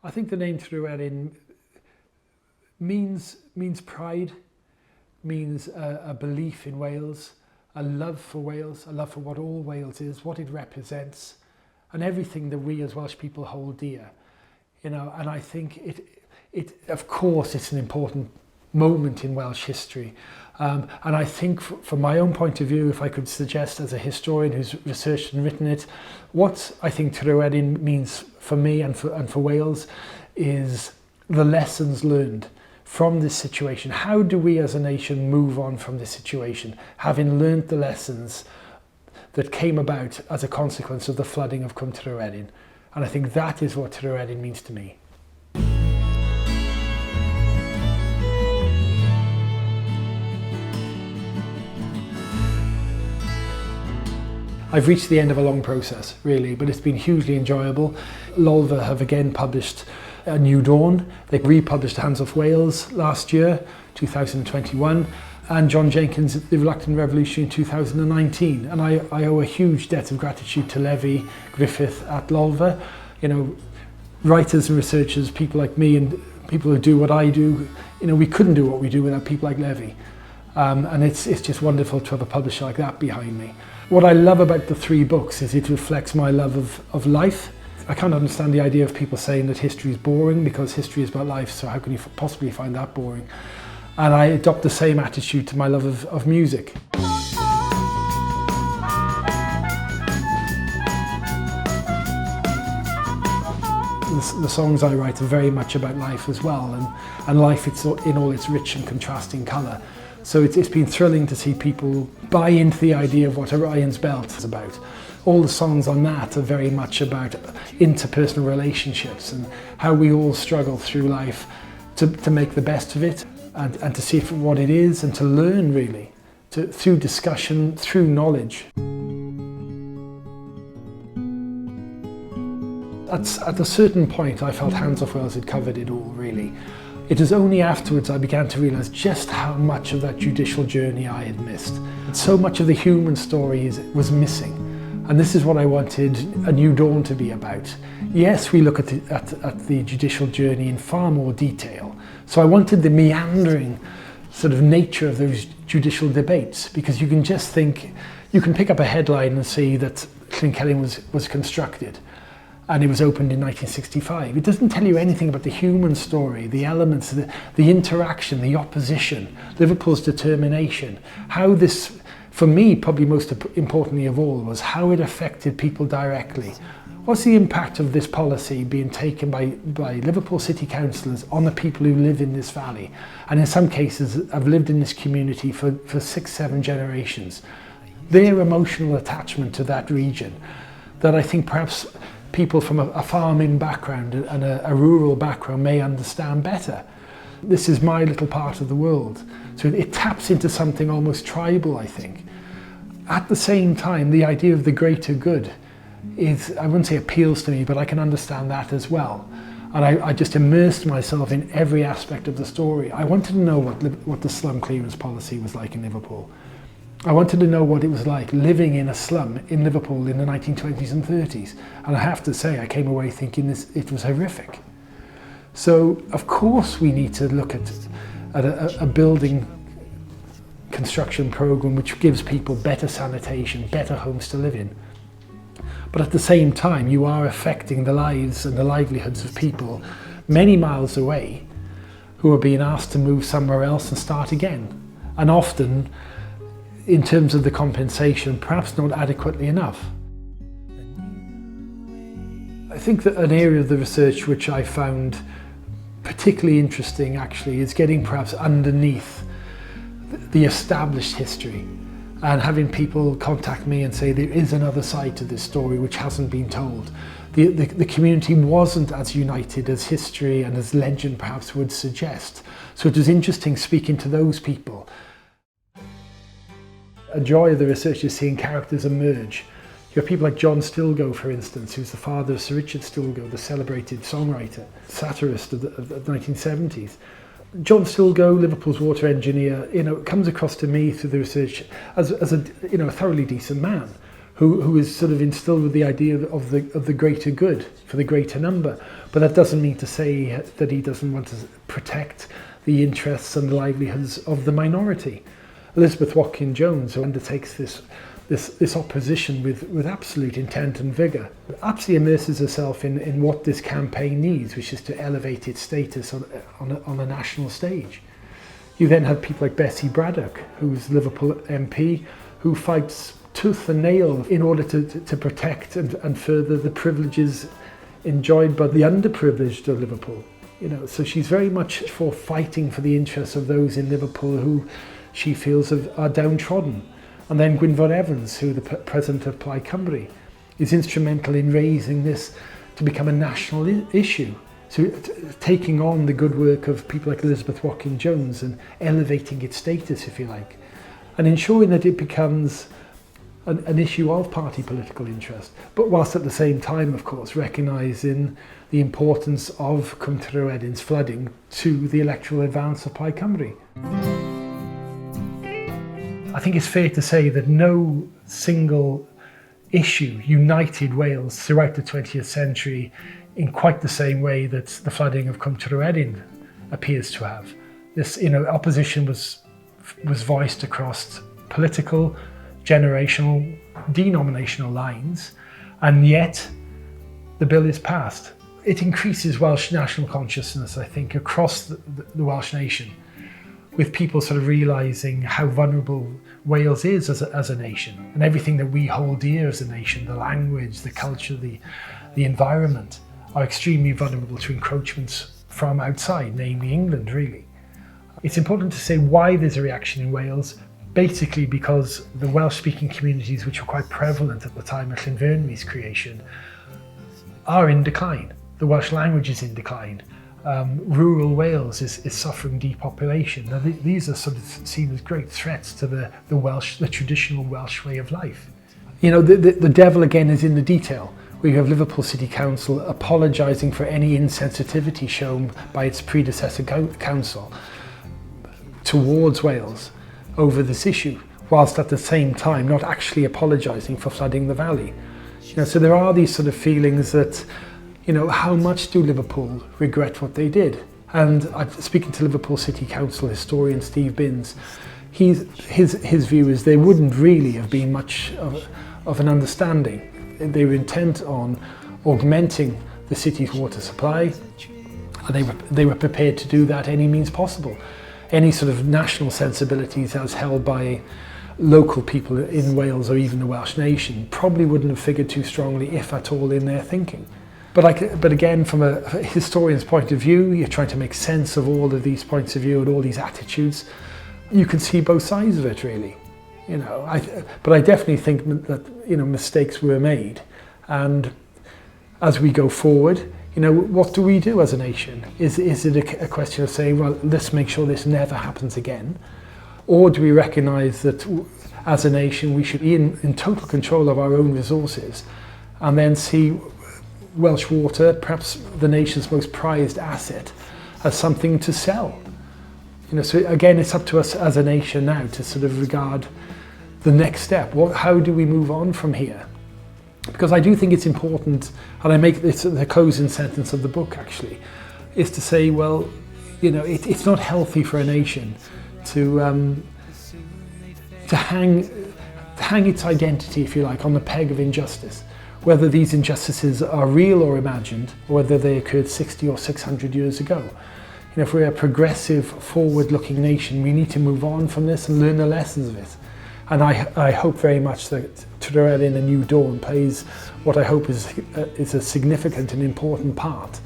I think the name Tryweryn means pride, means a belief in Wales, a love for Wales, a love for what all Wales is, what it represents, and everything that we as Welsh people hold dear. You know, and I think it of course, it's an important moment in Welsh history. And I think from my own point of view, if I could suggest as a historian who's researched and written it, what I think Tryweryn means for me and for Wales is the lessons learned from this situation. How do we as a nation move on from this situation, having learned the lessons that came about as a consequence of the flooding of Cwm Tryweryn? And I think that is what Tryweryn means to me. I've reached the end of a long process, really, but it's been hugely enjoyable. Lolfa have again published A New Dawn. They republished Hands Off Wales last year, 2021, and John Jenkins' The Reluctant Revolution in 2019. And I owe a huge debt of gratitude to Levy, Griffith at Lolfa. You know, writers and researchers, people like me and people who do what I do, you know, we couldn't do what we do without people like Levy. And it's just wonderful to have a publisher like that behind me. What I love about the 3 books is it reflects my love of life. I can't understand the idea of people saying that history is boring, because history is about life, so how can you possibly find that boring? And I adopt the same attitude to my love of music. The songs I write are very much about life as well, and life in all its rich and contrasting colour. So it's been thrilling to see people buy into the idea of what Orion's Belt is about. All the songs on that are very much about interpersonal relationships and how we all struggle through life to make the best of it and to see it for what it is and to learn, really, through discussion, through knowledge. At a certain point, I felt Hands Off Wales had covered it all, really. It was only afterwards I began to realise just how much of that judicial journey I had missed. So much of the human story was missing. And this is what I wanted A New Dawn to be about. Yes, we look at the judicial journey in far more detail. So I wanted the meandering sort of nature of those judicial debates, because you can just think, you can pick up a headline and see that Llyn was constructed. And it was opened in 1965. It doesn't tell you anything about the human story, the elements, the interaction, the opposition, Liverpool's determination, how this, for me, probably most importantly of all, was how it affected people directly. What's the impact of this policy being taken by Liverpool city councillors on the people who live in this valley? And in some cases, have lived in this community for 6, 7 generations. Their emotional attachment to that region, that I think perhaps people from a farming background and a rural background may understand better. This is my little part of the world. So it taps into something almost tribal, I think. At the same time, the idea of the greater good is, I wouldn't say appeals to me, but I can understand that as well. And I just immersed myself in every aspect of the story. I wanted to know what the slum clearance policy was like in Liverpool. I wanted to know what it was like living in a slum in Liverpool in the 1920s and 30s. And I have to say, I came away thinking it was horrific. So, of course, we need to look at a building construction program which gives people better sanitation, better homes to live in. But at the same time, you are affecting the lives and the livelihoods of people many miles away who are being asked to move somewhere else and start again. And often, in terms of the compensation, perhaps not adequately enough. I think that an area of the research which I found particularly interesting actually is getting perhaps underneath the established history and having people contact me and say there is another side to this story which hasn't been told. The community wasn't as united as history and as legend perhaps would suggest. So it was interesting speaking to those people. A joy of the research is seeing characters emerge. You have people like John Stilgoe, for instance, who's the father of Sir Richard Stilgoe, the celebrated songwriter, satirist of the 1970s. John Stilgoe, Liverpool's water engineer, comes across to me through the research as a thoroughly decent man who is sort of instilled with the idea of the greater good for the greater number. But that doesn't mean to say that he doesn't want to protect the interests and the livelihoods of the minority. Elizabeth Watkin Jones, who undertakes this opposition with absolute intent and vigour, absolutely immerses herself in what this campaign needs, which is to elevate its status on a national stage. You then have people like Bessie Braddock, who's Liverpool MP, who fights tooth and nail in order to protect and further the privileges enjoyed by the underprivileged of Liverpool. You know, so she's very much for fighting for the interests of those in Liverpool who she feels are downtrodden. And then Gwynfor Evans, who the president of Plaid Cymru, is instrumental in raising this to become a national issue. So taking on the good work of people like Elizabeth Watkin Jones and elevating its status, if you like, and ensuring that it becomes an issue of party political interest, but whilst at the same time, of course, recognising the importance of Cwm Tryweryn's flooding to the electoral advance of Plaid Cymru. I think it's fair to say that no single issue united Wales throughout the 20th century in quite the same way that the flooding of Cwm Tryweryn appears to have. This, opposition was voiced across political, generational, denominational lines, and yet the bill is passed. It increases Welsh national consciousness, I think, across the Welsh nation, with people sort of realising how vulnerable Wales is as a nation, and everything that we hold dear as a nation, the language, the culture, the environment, are extremely vulnerable to encroachments from outside, namely England, really. It's important to say why there's a reaction in Wales, basically because the Welsh-speaking communities, which were quite prevalent at the time of Llynfernwy's creation, are in decline. The Welsh language is in decline. Rural Wales is suffering depopulation. Now, these are sort of seen as great threats to the traditional Welsh way of life. You know, the devil again is in the detail. We have Liverpool City Council apologising for any insensitivity shown by its predecessor council towards Wales over this issue, whilst at the same time not actually apologising for flooding the valley. You know, so there are these sort of feelings that, you know, how much do Liverpool regret what they did? And speaking to Liverpool City Council historian Steve Binns, his view is there wouldn't really have been much of an understanding. They were intent on augmenting the city's water supply, and they were prepared to do that any means possible. Any sort of national sensibilities as held by local people in Wales or even the Welsh nation probably wouldn't have figured too strongly, if at all, in their thinking. But again, from a historian's point of view, you're trying to make sense of all of these points of view and all these attitudes. You can see both sides of it, really. You know, but I definitely think that, you know, mistakes were made, and as we go forward, you know, what do we do as a nation? Is it a question of saying, well, let's make sure this never happens again? Or do we recognise that as a nation we should be in total control of our own resources, and then see Welsh water, perhaps the nation's most prized asset, as something to sell? You know, so again, it's up to us as a nation now to sort of regard the next step. How do we move on from here? Because I do think it's important, and I make this the closing sentence of the book actually, is to say, well, you know, it's not healthy for a nation to hang its identity, if you like, on the peg of injustice, whether these injustices are real or imagined, or whether they occurred 60 or 600 years ago. You know, if we're a progressive, forward-looking nation, we need to move on from this and learn the lessons of it. And I hope very much that Tryweryn A New Dawn plays what I hope is a significant and important part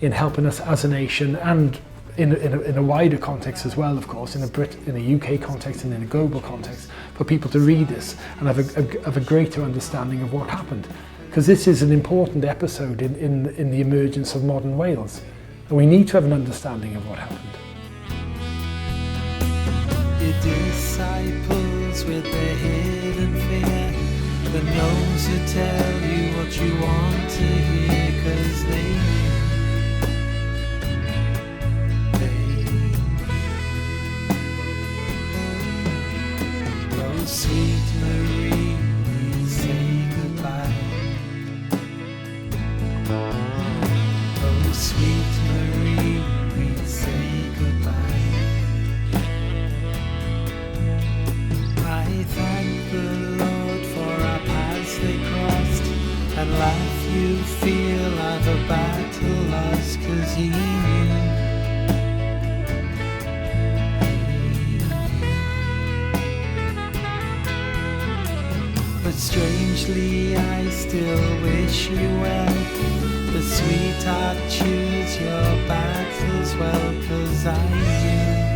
in helping us as a nation, and in a wider context as well, of course, in a UK context and in a global context, for people to read this and have a greater understanding of what happened. Because this is an important episode in the emergence of modern Wales, and we need to have an understanding of what happened. Your disciples with their hidden fear, the nose who tell you what you want to hear, 'cause they oh, sweet Marie, we say. strangely I still wish you well. But sweetheart, choose your battles well, 'cause I knew.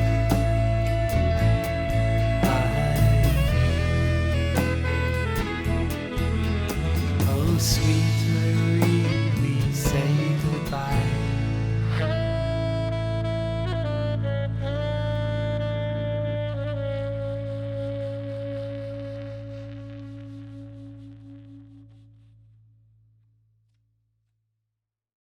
Oh sweet